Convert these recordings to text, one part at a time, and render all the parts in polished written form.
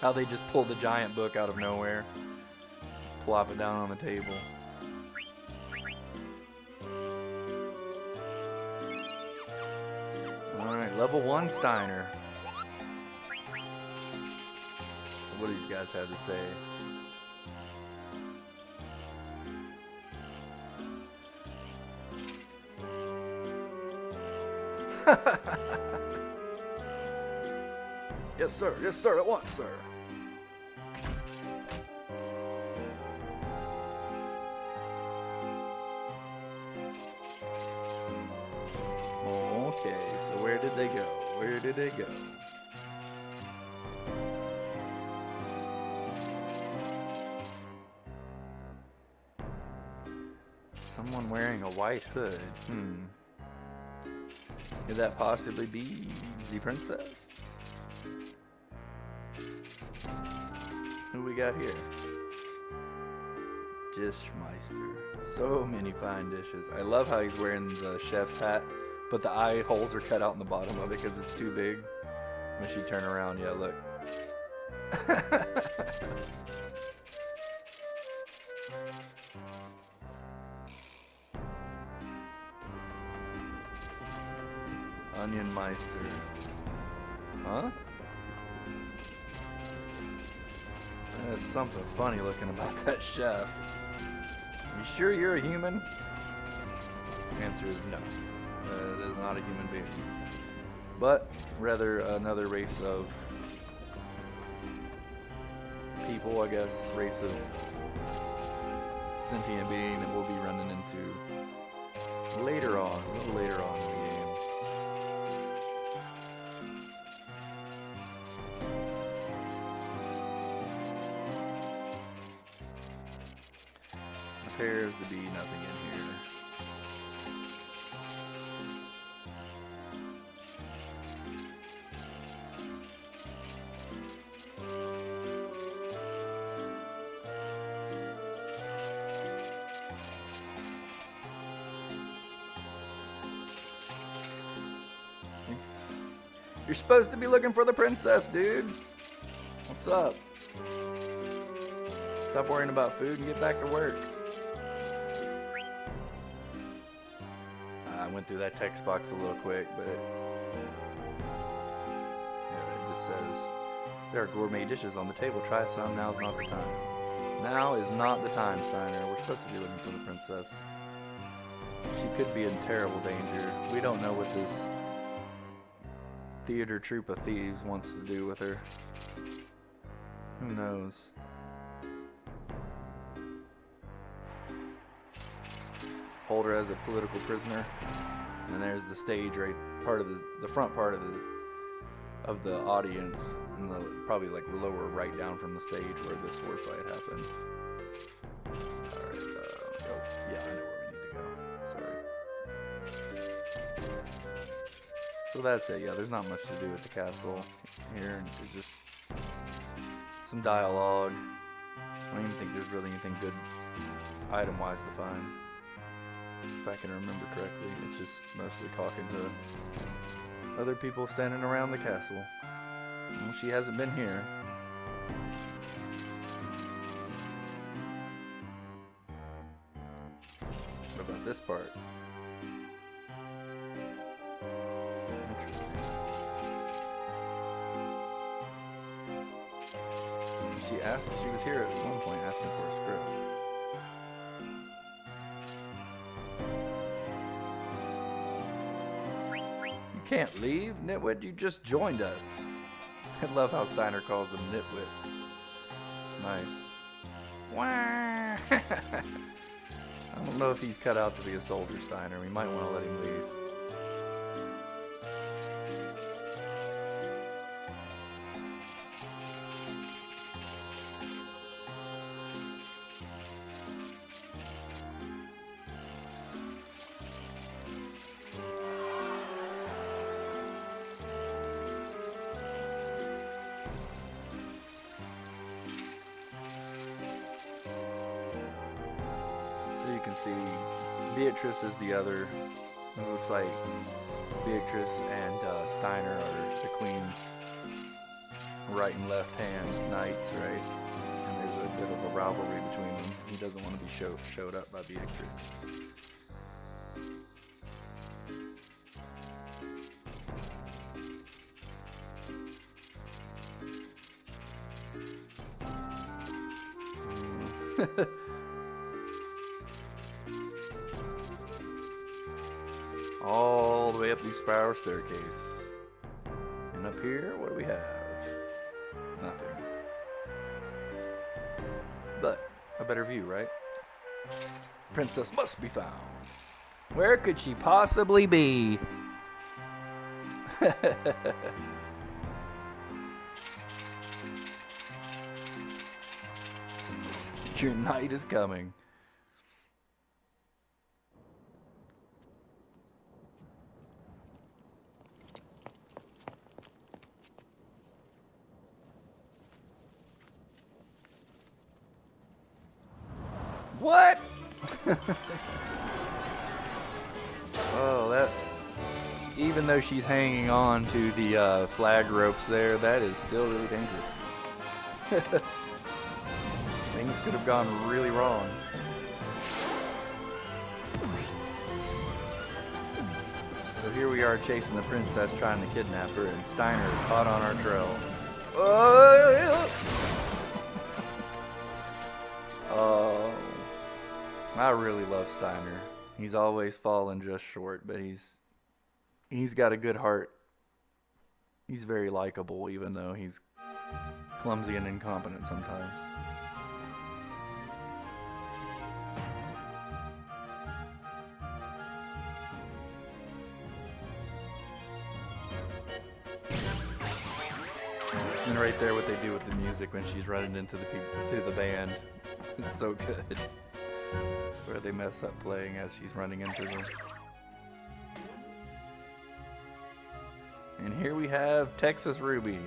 How they just pulled the giant book out of nowhere, plop it down on the table. Alright, level 1 Steiner. So what do these guys have to say? Yes sir, at once, sir. Okay, so where did they go? Where did they go? Someone wearing a white hood. Could that possibly be the princess? Who we got here? Dishmeister. So many fine dishes. I love how he's wearing the chef's hat, but the eye holes are cut out in the bottom of it because it's too big. When she turn around, yeah, look. Onion Meister. Huh? There's something funny looking about that chef. You sure you're a human? The answer is no. It is not a human being. But rather another race of people, I guess. Race of sentient being that we'll be running into later on, a little later on in the game. Appears to be nothing in here. You're supposed to be looking for the princess, dude. What's up? Stop worrying about food and get back to work. I went through that text box a little quick, but yeah, it just says there are gourmet dishes on the table. Try some. Now's not the time. Now is not the time, Steiner. We're supposed to be looking for the princess. She could be in terrible danger. We don't know what this theater troupe of thieves wants to do with her. Who knows? Hold her as a political prisoner, and there's the stage, right? Part of the front part of the audience, and probably like lower right down from the stage where the sword fight happened. All right. Oh, yeah, I know where we need to go. Sorry. So that's it. Yeah, there's not much to do with the castle here. There's just some dialogue. I don't even think there's really anything good item-wise to find. If I can remember correctly, it's just mostly talking to other people standing around the castle. Well, she hasn't been here. What about this part? Interesting. She was here at one point asking for a script. Can't leave, nitwit. You just joined us. I love how Steiner calls them nitwits. Nice. Wah! I don't know if he's cut out to be a soldier, Steiner. We might want to let him leave. You can see Beatrice is the other. It looks like Beatrice and Steiner are the queen's right and left hand knights, right? And there's a bit of a rivalry between them. He doesn't want to be showed up by Beatrix. All the way up the spiral staircase. And up here, what do we have? Nothing. But a better view, right? The princess must be found. Where could she possibly be? Your night is coming. What? Oh, that. Even though she's hanging on to the flag ropes there, that is still really dangerous. Things could have gone really wrong. So here we are chasing the princess, trying to kidnap her, and Steiner is hot on our trail. Oh, I really love Steiner. He's always fallen just short, but he's got a good heart. He's very likable, even though he's clumsy and incompetent sometimes. And right there, what they do with the music when she's running into the band, it's so good. Where they mess up playing as she's running into them. And here we have Texas Ruby.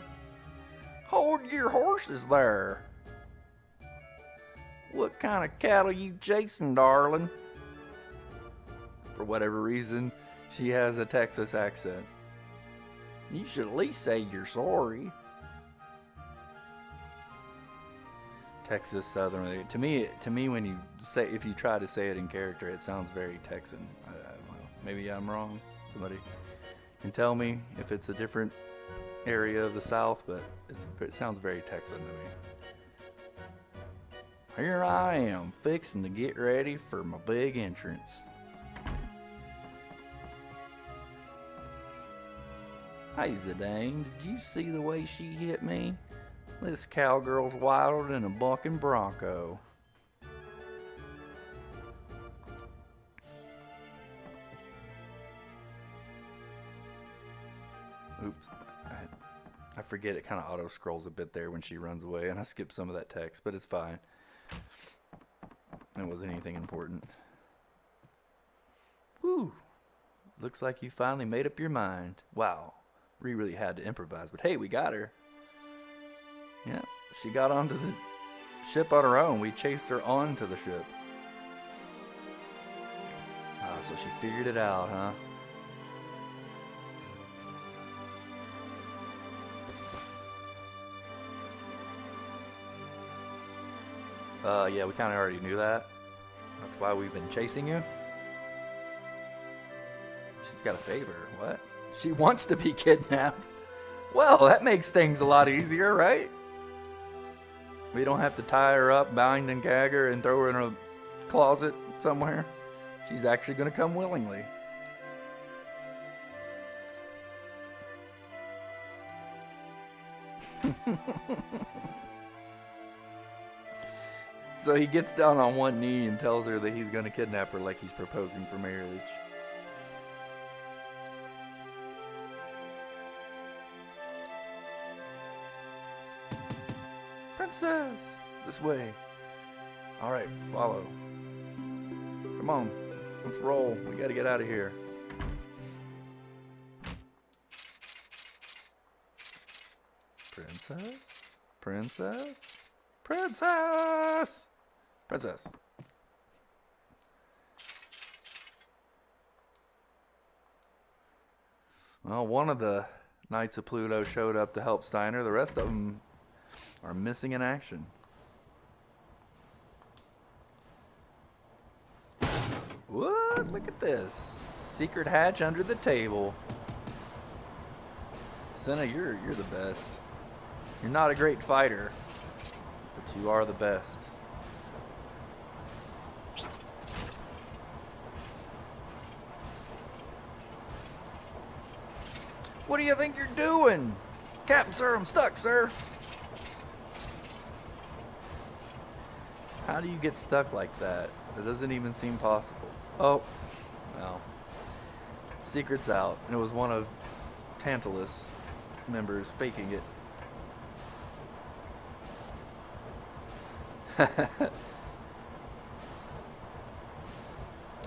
Hold your horses there. What kind of cattle you chasing, darling? For whatever reason, she has a Texas accent. You should at least say you're sorry. Texas Southern. To me, when you say, if you try to say it in character, it sounds very Texan. I don't know. Maybe I'm wrong. Somebody can tell me if it's a different area of the South, but it sounds very Texan to me. Here I am, fixing to get ready for my big entrance. Hey, Zidane, did you see the way she hit me? This cowgirl's wilder than a bucking bronco. Oops. I forget, it kind of auto scrolls a bit there when she runs away, and I skipped some of that text, but it's fine. It wasn't anything important. Woo! Looks like you finally made up your mind. Wow. We really had to improvise, but hey, we got her. Yeah, she got onto the ship on her own. We chased her onto the ship. Ah, so she figured it out, huh? Yeah, we kind of already knew that. That's why we've been chasing you. She's got a favor. What? She wants to be kidnapped. Well, that makes things a lot easier, right? We don't have to tie her up, bind and gag her, and throw her in a closet somewhere. She's actually going to come willingly. So he gets down on one knee and tells her that he's going to kidnap her like he's proposing for marriage. Princess! This way. Alright, follow. Come on. Let's roll. We gotta get out of here. Princess? Princess? Princess! Princess. Well, one of the Knights of Pluto showed up to help Steiner. The rest of them are missing in action. What? Look at this. Secret hatch under the table. Senna, you're the best. You're not a great fighter, but you are the best. What do you think you're doing? Captain, sir, I'm stuck, sir. How do you get stuck like that? It doesn't even seem possible. Oh, no. Secret's out. It was one of Tantalus members faking it.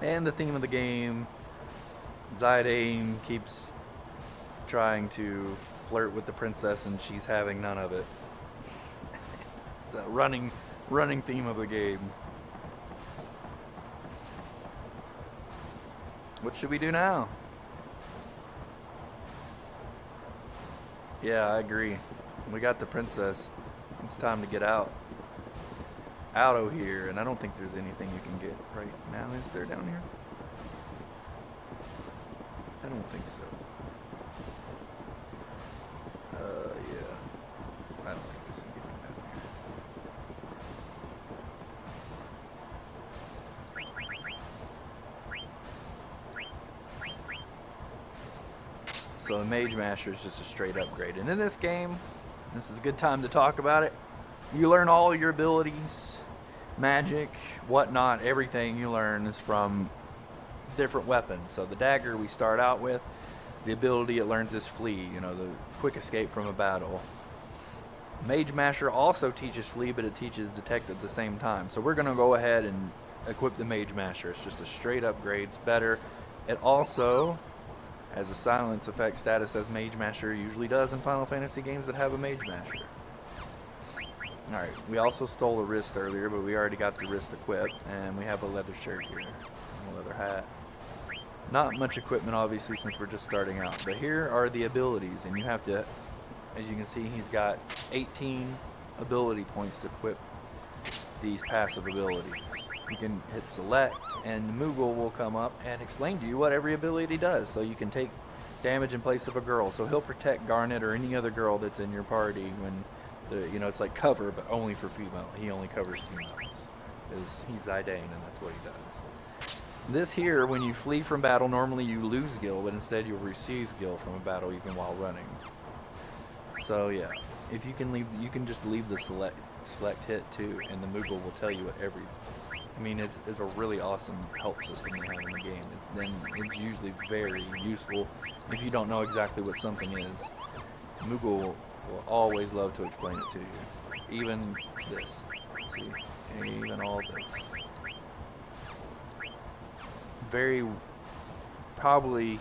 And the theme of the game, Zidane keeps trying to flirt with the princess and she's having none of it. It's a running theme of the game. What should we do now? Yeah, I agree. We got the princess. It's time to get out. Out of here, and I don't think there's anything you can get right now. Is there down here? I don't think so. Yeah. I don't think there's anything down here. So the Mage Master is just a straight upgrade. And in this game, this is a good time to talk about it. You learn all your abilities, magic, whatnot. Everything you learn is from different weapons. So the dagger we start out with, the ability it learns is flee, you know, the quick escape from a battle. Mage Master also teaches flee, but it teaches detect at the same time. So we're going to go ahead and equip the Mage Master. It's just a straight upgrade. It's better. It also has a silence effect status as Mage Master usually does in Final Fantasy games that have a Mage Master. Alright, we also stole a wrist earlier, but we already got the wrist equipped, and we have a leather shirt here, and a leather hat. Not much equipment, obviously, since we're just starting out, but here are the abilities, and you have to, as you can see, he's got 18 ability points to equip these passive abilities. You can hit select, and Moogle will come up and explain to you what every ability does, so you can take damage in place of a girl. So he'll protect Garnet or any other girl that's in your party when it's like cover, but only for female. He only covers females because he's Zidane, and that's what he does. This here, when you flee from battle, normally you lose gil, but instead you'll receive gil from a battle even while running. So yeah, if you can leave, you can just leave the select hit too, and the Moogle will tell you what every. I mean, it's a really awesome help system you have in the game. Then it's usually very useful if you don't know exactly what something is. Moogle will always love to explain it to you. Even this. Let's see. Even all this. Very, probably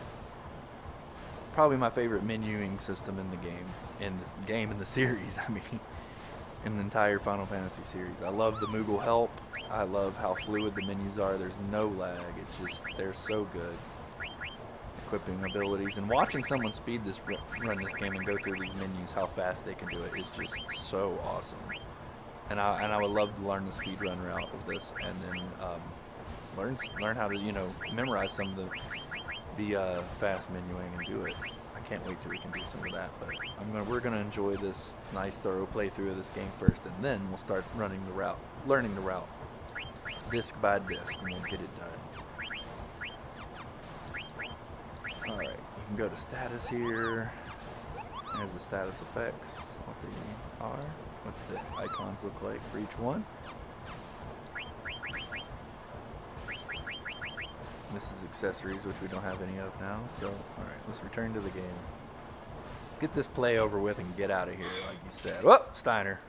my favorite menuing system in the game. In the series, I mean, in the entire Final Fantasy series. I love the Moogle help. I love how fluid the menus are. There's no lag. It's just, they're so good. Equipping abilities and watching someone run this game and go through these menus, how fast they can do it is just so awesome. And I would love to learn the speedrun route of this, and then learn how to memorize some of the fast menuing and do it. I can't wait till we can do some of that. But we're gonna enjoy this nice thorough playthrough of this game first, and then we'll start learning the route, disc by disc, and we'll get it done. Alright, you can go to status here. There's the status effects, what they are, what the icons look like for each one. This is accessories, which we don't have any of now, so alright, let's return to the game. Get this play over with and get out of here, like you said. Oh, Steiner.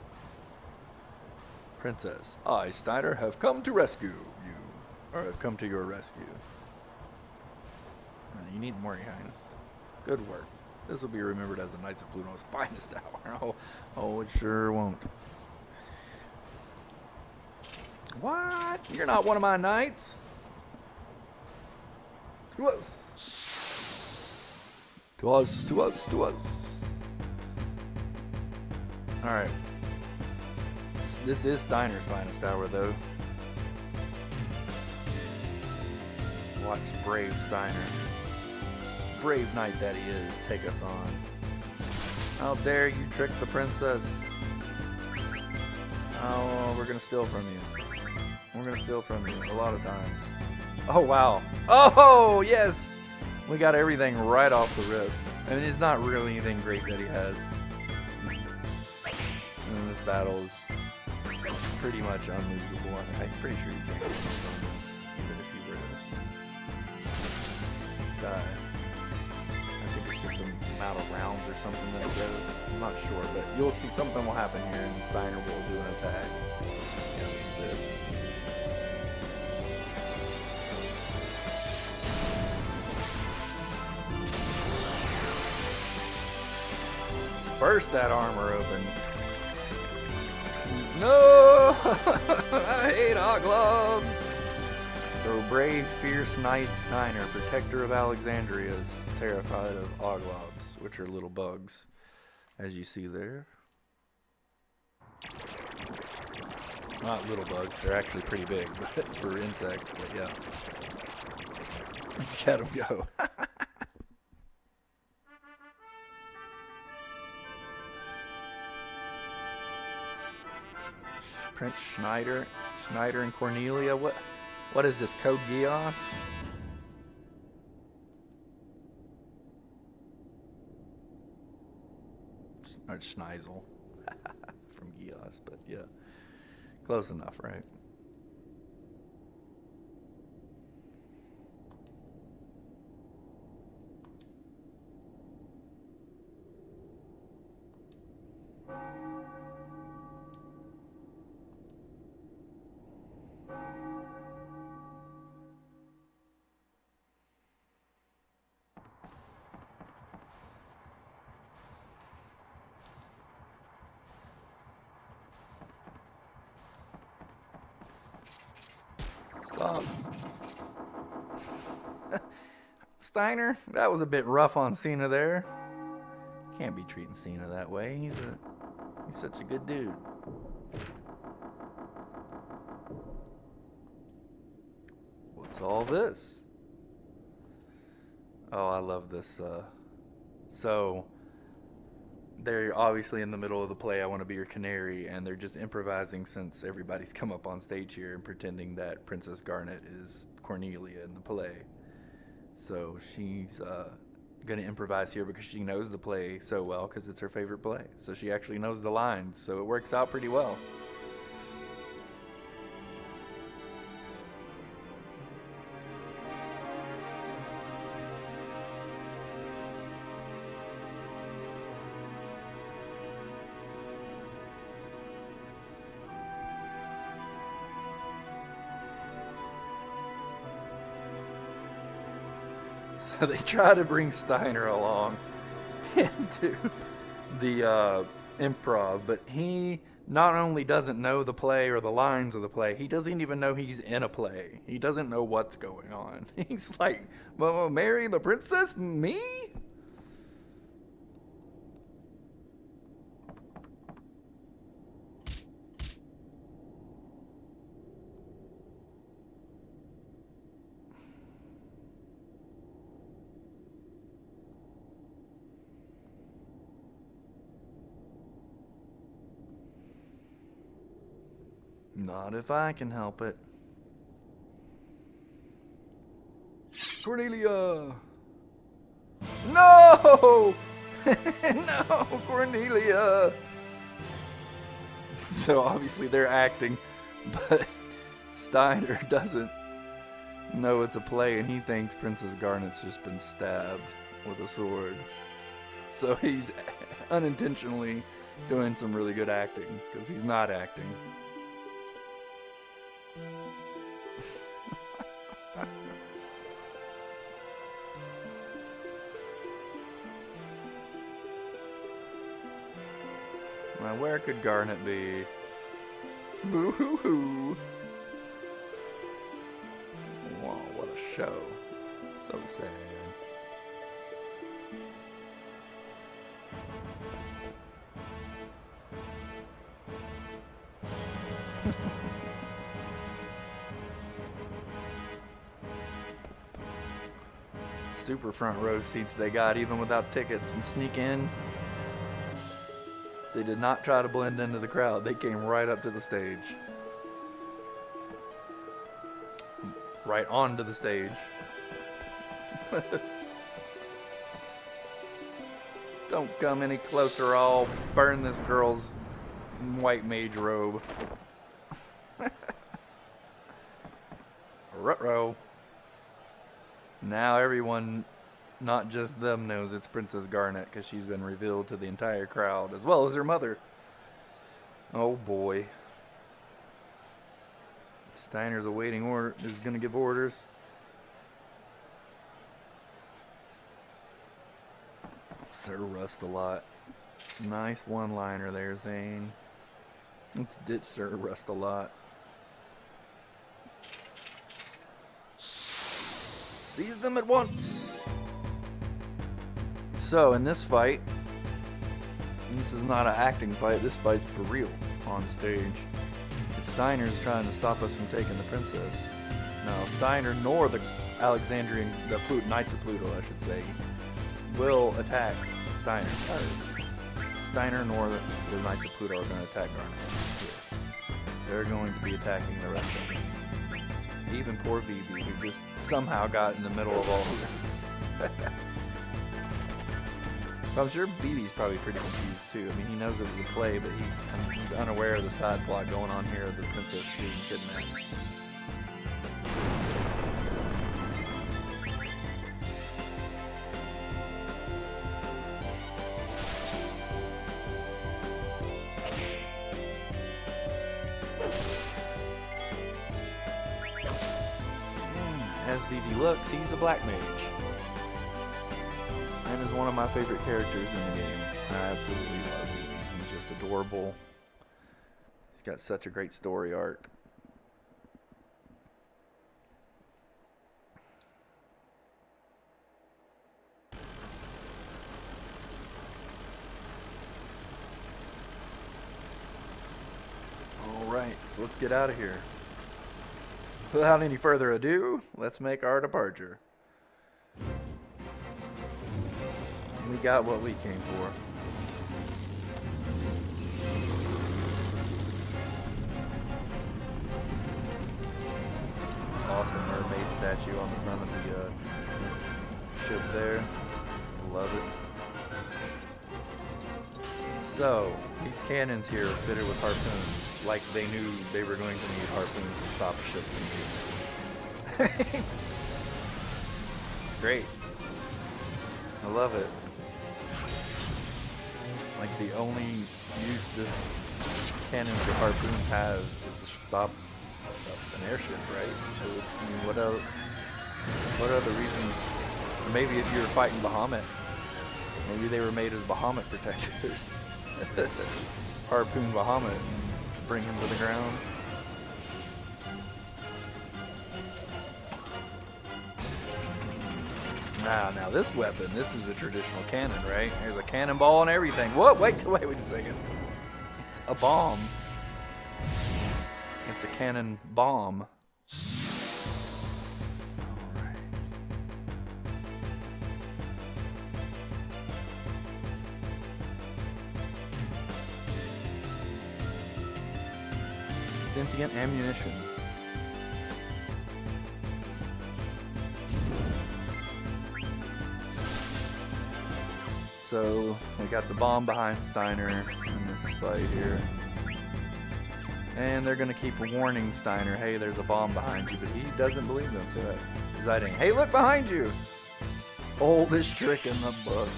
Princess, I, Steiner, have come to rescue you. Or have come to your rescue. You need more, Your Highness. Good work. This will be remembered as the Knights of Pluto's finest hour. Oh, it sure won't. What? You're not one of my knights? To us. To us, to us, to us. Alright. This is Steiner's finest hour, though. Watch brave Steiner, brave knight that he is, take us on. How dare you trick the princess? Oh, we're gonna steal from you. We're gonna steal from you a lot of times. Oh, wow. Oh, yes! We got everything right off the rip. I mean, it's not really anything great that he has. And this battle is pretty much unlosable. I'm pretty sure you can't lose on this, even if you were to die. I think it's just some amount of rounds or something that it goes. I'm not sure, but you'll see something will happen here, and Steiner will do an attack. Yeah, this is it. Burst that armor open. No! I hate hot gloves! So brave, fierce knight Steiner, protector of Alexandria, is terrified of oglobs, which are little bugs, as you see there. Not little bugs, they're actually pretty big but for insects, but yeah. Let them go. Prince Schneider and Cornelia. What is this? Code Geass? Or Schneisel from Geass, but yeah, close enough, right? Stop. Steiner, that was a bit rough on Cena there. Can't be treating Cena that way. He's such a good dude. What's all this? Oh, I love this. So they're obviously in the middle of the play, I Want to Be Your Canary, and they're just improvising since everybody's come up on stage here and pretending that Princess Garnet is Cornelia in the play. So she's going to improvise here because she knows the play so well because it's her favorite play. So she actually knows the lines, so it works out pretty well. So they try to bring Steiner along into the improv, but he not only doesn't know the play or the lines of the play, he doesn't even know he's in a play. He doesn't know what's going on. He's like, well, marry the princess? Me? Not if I can help it. Cornelia! No! No, Cornelia! So obviously they're acting, but Steiner doesn't know it's a play and he thinks Princess Garnet's just been stabbed with a sword. So he's unintentionally doing some really good acting because he's not acting. Now, where could Garnet be? Boo-hoo-hoo. Wow, what a show. So sad. Super front row seats they got, even without tickets. You sneak in. They did not try to blend into the crowd. They came right up to the stage. Right onto the stage. Don't come any closer or I'll burn this girl's white mage robe. Ruh-roh. Now everyone, not just them, knows it's Princess Garnet because she's been revealed to the entire crowd, as well as her mother. Oh boy. Steiner's awaiting order. Is going to give orders. Sir Rust-a-Lot. Nice one-liner there, Zane. Let's ditch Sir Rust-a-Lot. Seize them at once. So in this fight, this is not an acting fight. This fight's for real on stage. Steiner's trying to stop us from taking the princess. Now Steiner nor the Alexandrian, the Knights of Pluto, I should say, will attack Steiner. Steiner nor the Knights of Pluto are going to attack Garnet. Yes. They're going to be attacking the rest of us. Even poor Vivi, who just somehow got in the middle of all of this. So I'm sure Vivi's probably pretty confused too. I mean, he knows it was a play, but he's unaware of the side plot going on here of the princess being kidnapped. As Vivi looks, he's a black mage. And is one of my favorite characters in the game. I absolutely love Vivi. He's just adorable. He's got such a great story arc. Alright, so let's get out of here. Without any further ado, let's make our departure. We got what we came for. Awesome mermaid statue on the front of the ship there. Love it. So, these cannons here are fitted with harpoons, like they knew they were going to need harpoons to stop a ship from moving. It's great. I love it. Like the only use this cannons or harpoons have is to stop an airship, right? So, I mean, what other reasons? Maybe if you were fighting Bahamut, maybe they were made as Bahamut protectors. Harpoon Bahamut, bring him to the ground. Ah, now this weapon, this is a traditional cannon, right? There's a cannonball and everything. Whoa, wait a second. It's a bomb. It's a cannon bomb. Alright. Sentient ammunition. So, we got the bomb behind Steiner in this fight here. And they're going to keep warning Steiner, hey, there's a bomb behind you, but he doesn't believe them, so Zidane, hey, look behind you! Oldest trick in the book.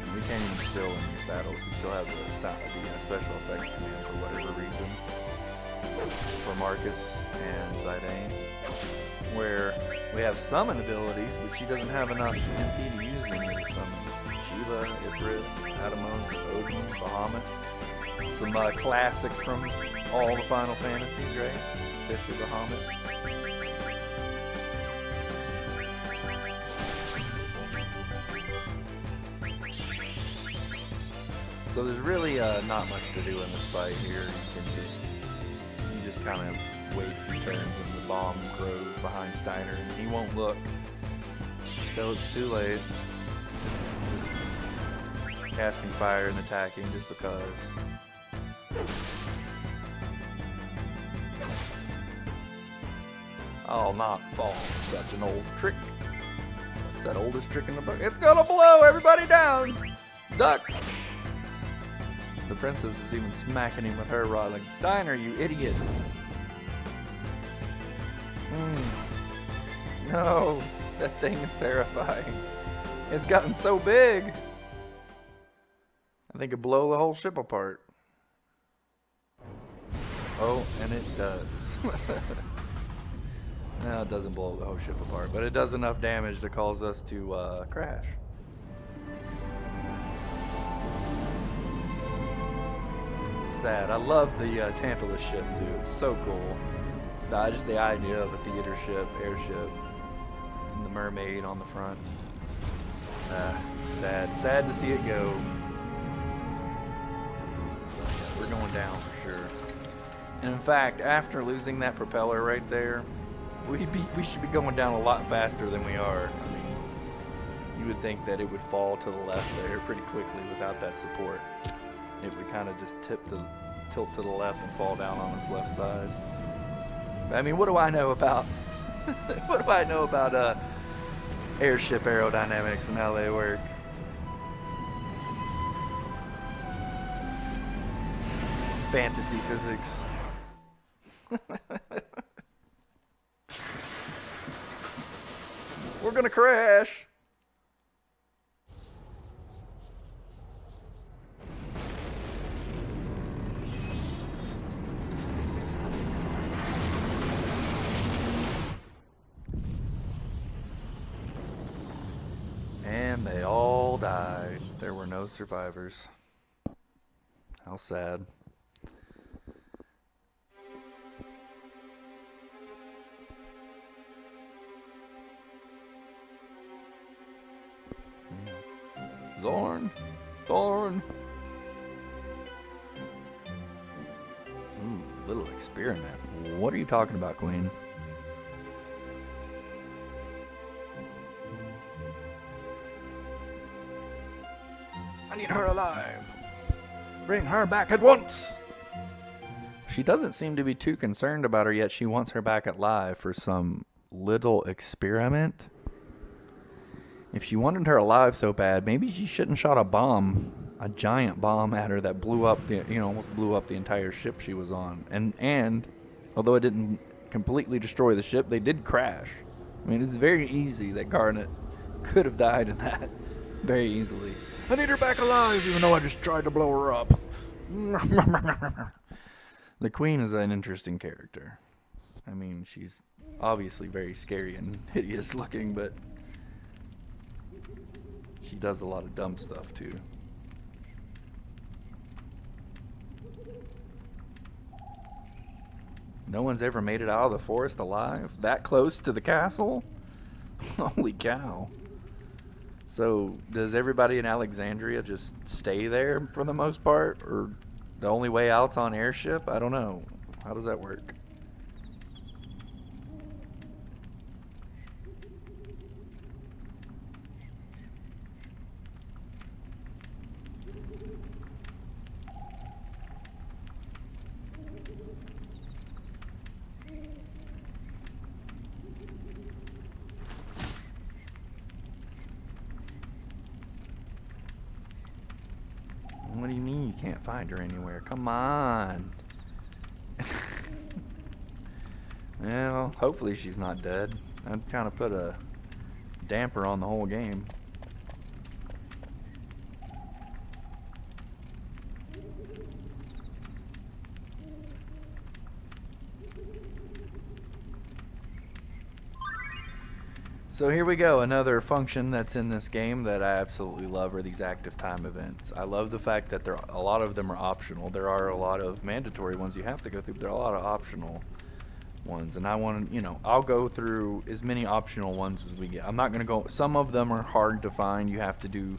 And we can't even still in these battles. We still have the special effects command for whatever reason. For Marcus and Zidane, where we have summon abilities, but she doesn't have enough MP to use any of the summons. Shiva, Ifrit, Atomos, Odin, Bahamut. Some classics from all the Final Fantasies, right? Especially Bahamut. So there's really not much to do in this fight here. You just kind of wait a few turns and the bomb grows behind Steiner and he won't look until it's too late. Just casting fire and attacking just because. I'll not fall for such an old trick. That's that oldest trick in the book. It's gonna blow everybody down! Duck! The princess is even smacking him with her rod like, Steiner, you idiot! No, that thing is terrifying. It's gotten so big. I think it'd blow the whole ship apart. Oh, and it does. No, it doesn't blow the whole ship apart, but it does enough damage to cause us to crash. It's sad. I love the Tantalus ship too. It's so cool. Just the idea of a theater ship, airship, and the mermaid on the front. Sad. Sad to see it go. We're going down for sure. And in fact, after losing that propeller right there, we should be going down a lot faster than we are. I mean, you would think that it would fall to the left there pretty quickly without that support. It would kind of just tilt to the left and fall down on its left side. I mean, what do I know about what do I know about airship aerodynamics and how they work? Fantasy physics. We're gonna crash. And they all died. There were no survivors. How sad. Thorn. Ooh, little experiment. What are you talking about, Queen? I need her alive. Bring her back at once. She doesn't seem to be too concerned about her yet. She wants her back alive for some little experiment. If she wanted her alive so bad, maybe she shouldn't shot a giant bomb at her that blew up almost blew up the entire ship she was on. And although it didn't completely destroy the ship, they did crash. I mean, it's very easy that Garnet could have died in that very easily. I need her back alive, even though I just tried to blow her up. The Queen is an interesting character. I mean, she's obviously very scary and hideous looking, but she does a lot of dumb stuff too. No one's ever made it out of the forest alive? That close to the castle? Holy cow. So, does everybody in Alexandria just stay there for the most part? Or the only way out's on airship? I don't know. How does that work? What do you mean you can't find her anywhere? Come on. Well, hopefully she's not dead. I'd kind of put a damper on the whole game. So here we go, another function that's in this game that I absolutely love are these active time events. I love the fact that a lot of them are optional. There are a lot of mandatory ones you have to go through, but there are a lot of optional ones. And I want to, I'll go through as many optional ones as we get. I'm not going to go, some of them are hard to find. You have to do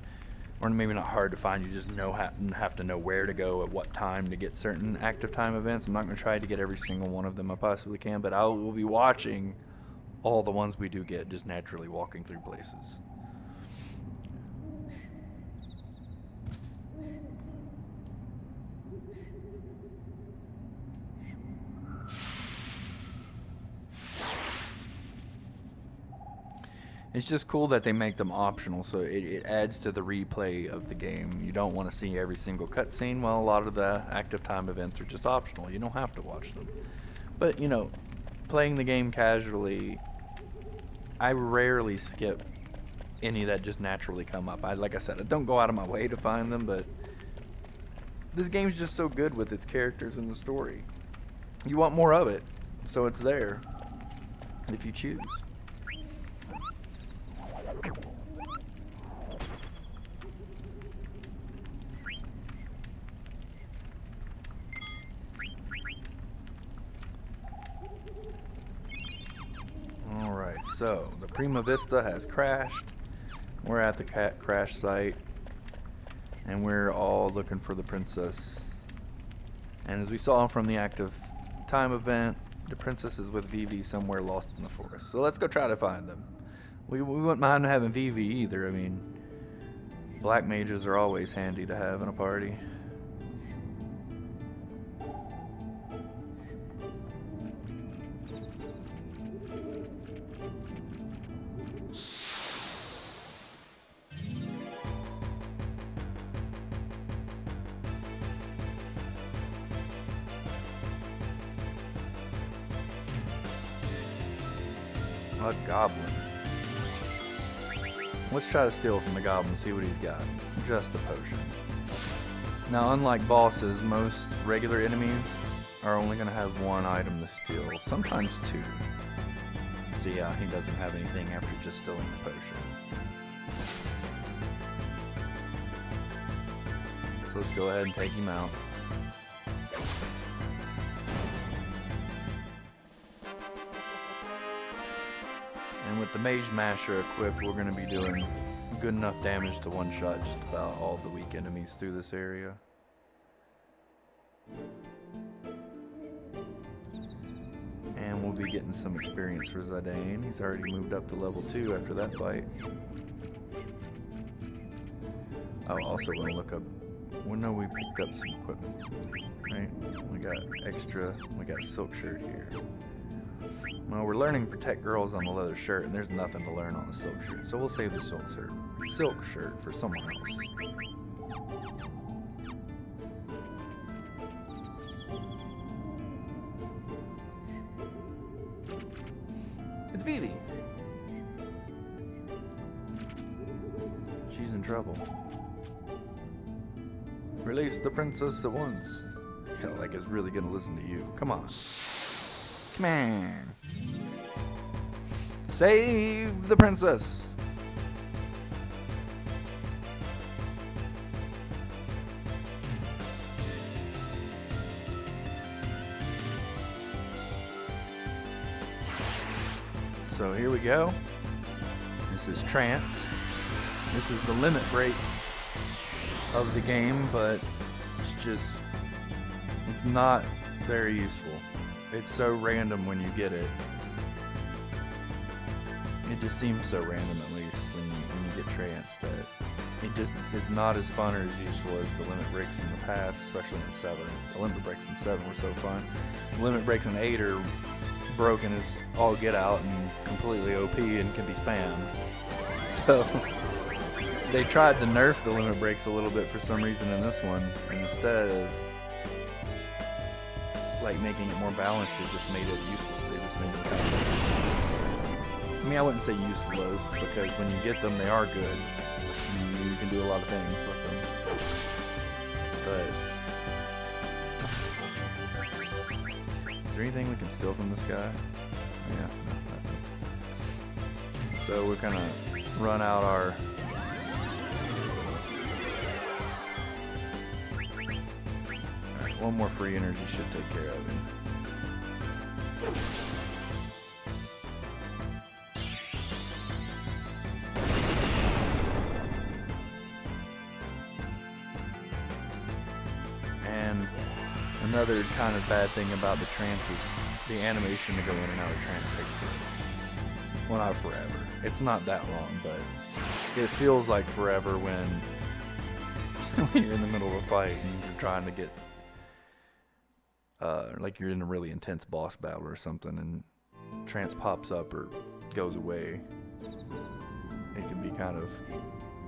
or maybe not hard to find, you just have to know where to go at what time to get certain active time events. I'm not going to try to get every single one of them I possibly can, but I will be watching all the ones we do get, just naturally walking through places. It's just cool that they make them optional, so it adds to the replay of the game. You don't want to see every single cutscene. Well, a lot of the active time events are just optional. You don't have to watch them. But, you know, playing the game casually, I rarely skip any that just naturally come up. Like I said, I don't go out of my way to find them, but this game's just so good with its characters and the story. You want more of it, so it's there if you choose. Alright, so the Prima Vista has crashed. We're at the crash site, and we're all looking for the princess. And as we saw from the active time event, the princess is with Vivi somewhere lost in the forest. So let's go try to find them. We wouldn't mind having Vivi either. I mean, black mages are always handy to have in a party. A goblin. Let's try to steal from the goblin, see what he's got. Just a potion. Now, unlike bosses, most regular enemies are only going to have one item to steal, sometimes two. See, yeah, he doesn't have anything after just stealing the potion. So let's go ahead and take him out. And with the Mage Masher equipped, we're going to be doing good enough damage to one-shot just about all the weak enemies through this area. And we'll be getting some experience for Zidane. He's already moved up to level 2 after that fight. I'll also want to look up... We know we picked up some equipment, right? We got a silk shirt here. Well, we're learning Protect Girls on the leather shirt, and there's nothing to learn on the silk shirt. So we'll save the silk shirt for someone else. It's Vivi. She's in trouble. Release the princess at once. Yeah, like it's really gonna listen to you. Come on. Come on. Save the princess. So here we go. This is Trance. This is the limit break of the game, but it's not very useful. It's so random when you get it. It just seems so random, at least, when you get Trance, that it just is not as fun or as useful as the limit breaks in the past, especially in 7. The limit breaks in 7 were so fun. The limit breaks in 8 are broken as all get out and completely OP and can be spammed. So they tried to nerf the limit breaks a little bit for some reason in this one, and instead of like making it more balanced, they just made it useless. They just made it kind of, I mean, I wouldn't say useless, because when you get them, they are good. You can do a lot of things with them. But is there anything we can steal from this guy? Yeah, no, nothing. So we're gonna run out our alright, one more free energy should take care of him. Another kind of bad thing about the trance is the animation to go in and out of trance takes forever. Well, not forever. It's not that long, but it feels like forever when you're in the middle of a fight and you're trying to get, like you're in a really intense boss battle or something, and trance pops up or goes away. It can be kind of,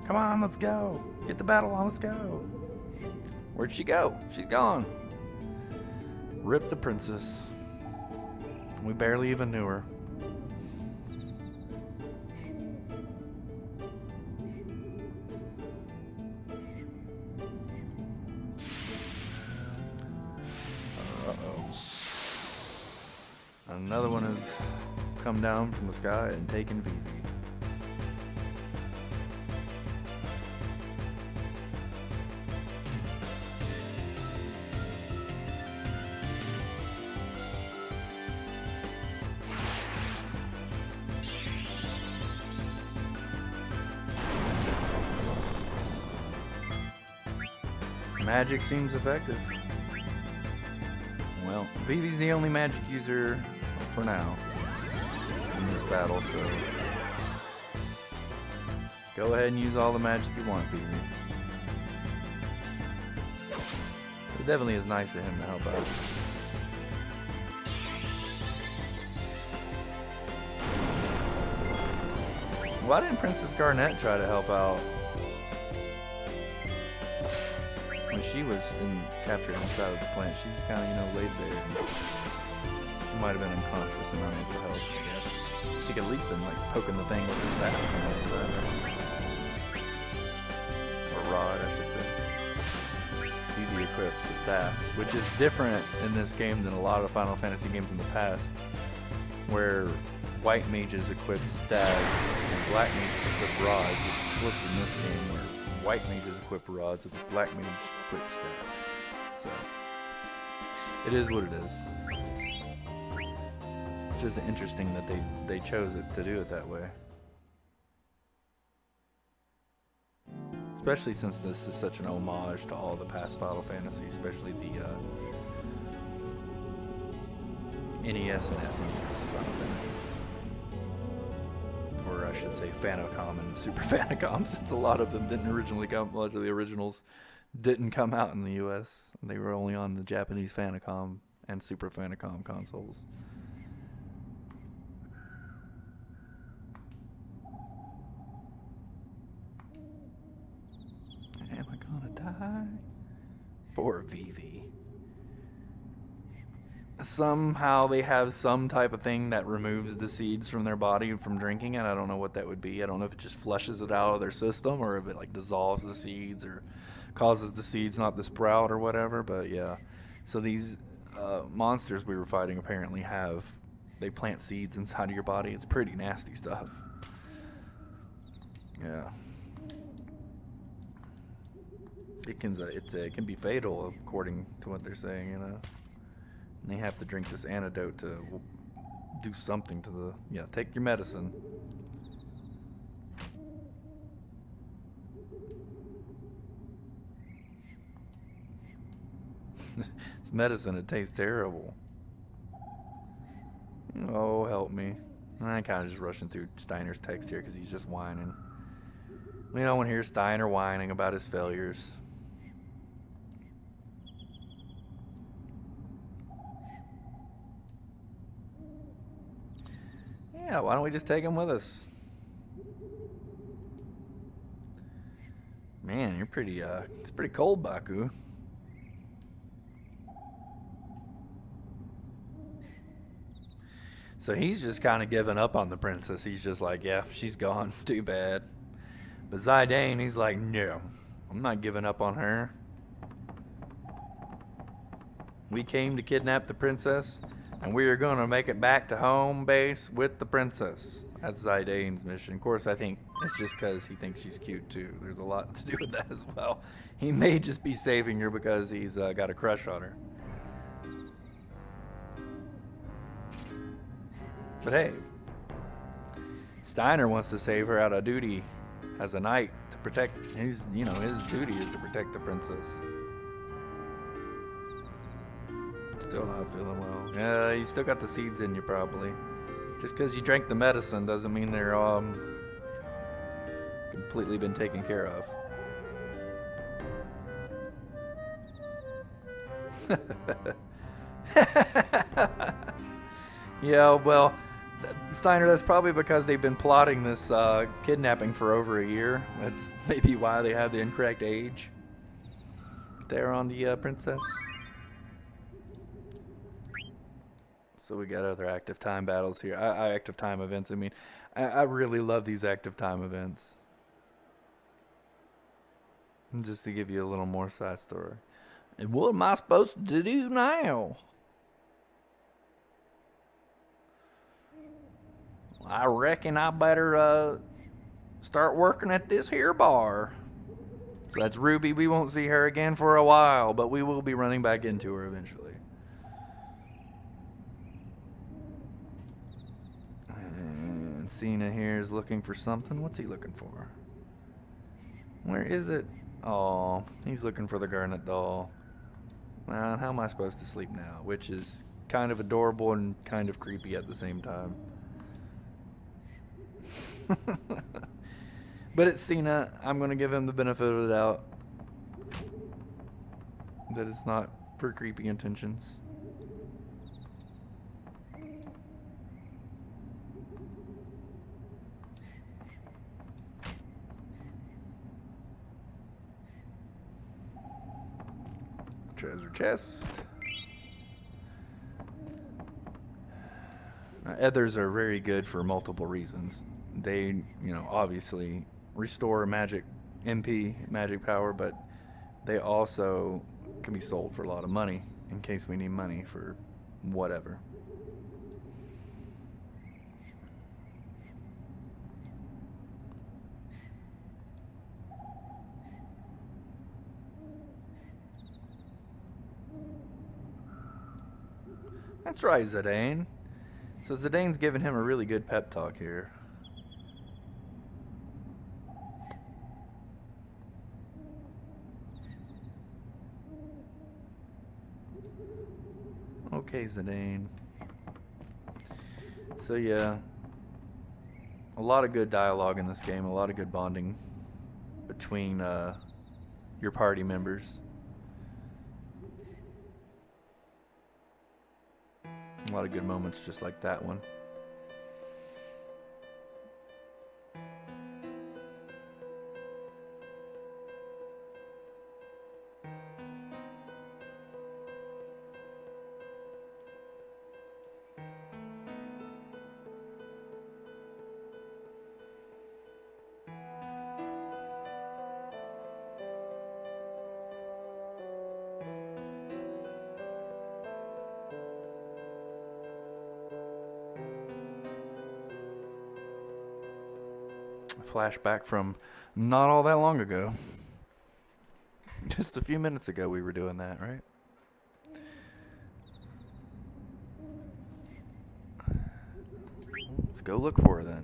come on, let's go. Get the battle on, let's go. Where'd she go? She's gone. Rip the princess. We barely even knew her. Uh-oh. Another one has come down from the sky and taken Vivi. Magic seems effective. Well, Vivi's the only magic user for now in this battle, so go ahead and use all the magic you want, Vivi. It definitely is nice of him to help out. Why didn't Princess Garnet try to help out when she was captured inside of the plant? She just kind of, laid there. She might have been unconscious and unable to help, I guess. She could at least been, poking the thing with her staff from the outside. Or rod, I should say. Vivi equips the staffs, which is different in this game than a lot of Final Fantasy games in the past, where white mages equipped staves and black mages equipped rods. It's flipped in this game where white mages equip rods and black mages equip staff. So it is what it is. It's just interesting that they chose it to do it that way. Especially since this is such an homage to all the past Final Fantasy, especially the NES and SNES Final Fantasies. Or I should say Famicom and Super Famicom, since a lot of them didn't originally come, a lot of the originals didn't come out in the US. They were only on the Japanese Famicom and Super Famicom consoles. Am I gonna die? Poor Vivi. Somehow they have some type of thing that removes the seeds from their body from drinking it. I don't know what that would be. I don't know if it just flushes it out of their system or if it dissolves the seeds or causes the seeds not to sprout or whatever. But yeah, so these monsters we were fighting apparently they plant seeds inside of your body. It's pretty nasty stuff. Yeah. It can be fatal according to what they're saying, And they have to drink this antidote to do something to take your medicine. This medicine, it tastes terrible. Oh, help me. I'm kind of just rushing through Steiner's text here because he's just whining. We don't want to hear Steiner whining about his failures. Yeah, why don't we just take him with us? Man, you're pretty, it's pretty cold, Baku. So he's just kind of giving up on the princess. He's just like, yeah, she's gone. Too bad. But Zidane, he's like, no, I'm not giving up on her. We came to kidnap the princess, and we are going to make it back to home base with the princess. That's Zidane's mission. Of course, I think it's just because he thinks she's cute, too. There's a lot to do with that as well. He may just be saving her because he's got a crush on her. But hey, Steiner wants to save her out of duty as a knight to protect his duty is to protect the princess. Still not feeling well. Yeah, you still got the seeds in you probably. Just because you drank the medicine doesn't mean they're completely been taken care of. Yeah, well, Steiner, that's probably because they've been plotting this kidnapping for over a year. That's maybe why they have the incorrect age there on the princess. So we got other active time battles here. Active time events. I mean, I really love these active time events. Just to give you a little more side story. And what am I supposed to do now? I reckon I better start working at this here bar. So that's Ruby. We won't see her again for a while, but we will be running back into her eventually. And Cena here is looking for something. What's he looking for? Where is it? Oh, he's looking for the Garnet doll. Well, how am I supposed to sleep now? Which is kind of adorable and kind of creepy at the same time. But it's Cena. I'm going to give him the benefit of the doubt that it's not for creepy intentions. Treasure chest. Ethers are very good for multiple reasons. They, obviously restore magic MP, magic power, but they also can be sold for a lot of money in case we need money for whatever. That's right, Zidane. So Zidane's giving him a really good pep talk here. Okay, Zidane. So yeah, a lot of good dialogue in this game, a lot of good bonding between your party members. A lot of good moments just like that one. Flashback from not all that long ago. Just a few minutes ago we were doing that, right? Let's go look for her then.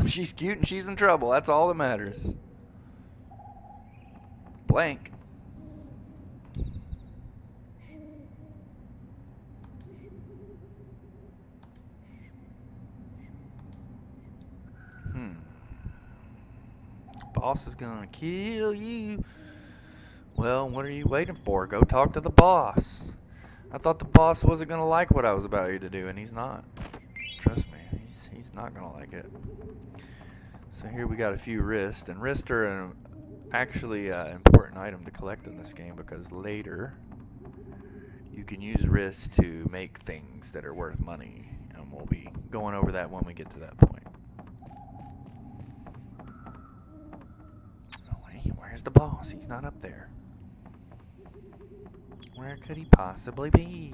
She's cute and she's in trouble. That's all that matters. Blank. Boss is gonna kill you. Well, what are you waiting for? Go talk to the boss. I thought the boss wasn't gonna like what I was about you to do, and he's not. Trust me, he's not gonna like it. So here we got a few wrists, and wrists are an actually important item to collect in this game because later you can use wrists to make things that are worth money, and we'll be going over that when we get to that point. Where's the boss? He's not up there. Where could he possibly be?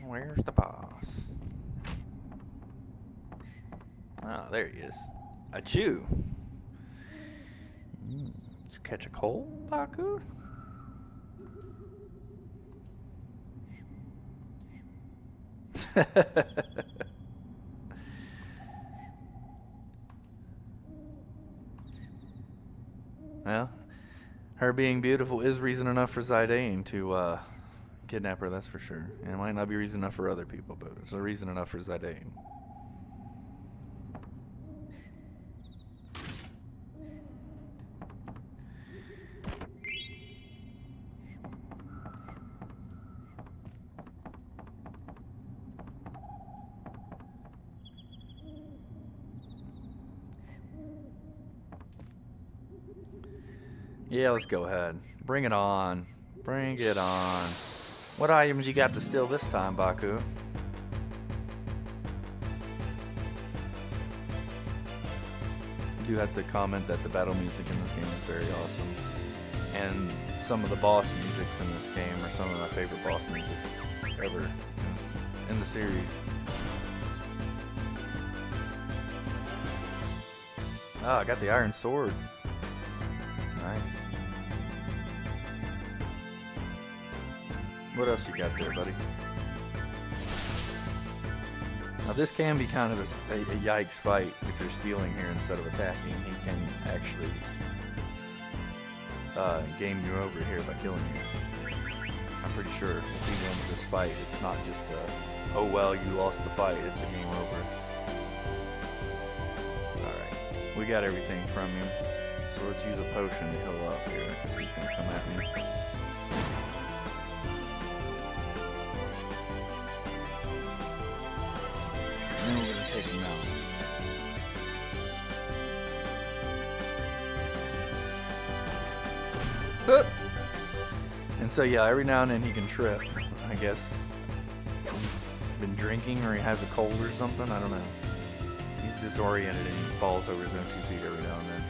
Where's the boss? Oh, there he is. Achoo. Did you catch a cold, Baku? Well, her being beautiful is reason enough for Zidane to kidnap her, that's for sure. And it might not be reason enough for other people, but it's a reason enough for Zidane. Yeah, let's go ahead. Bring it on. Bring it on. What items you got to steal this time, Baku? I do have to comment that the battle music in this game is very awesome. And some of the boss musics in this game are some of my favorite boss musics ever in the series. Ah, I got the iron sword. Nice. What else you got there, buddy? Now this can be kind of a yikes fight if you're stealing here instead of attacking. He can actually game you over here by killing you. I'm pretty sure if he wins this fight, it's not just a, oh well, you lost the fight, it's a game over. Alright, we got everything from him. So let's use a potion to heal up here, because he's going to come at me. And then we're going to take him out. And so yeah, every now and then he can trip. I guess he's been drinking or he has a cold or something, I don't know. He's disoriented and he falls over his own 2 feet every now and then.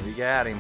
We got him.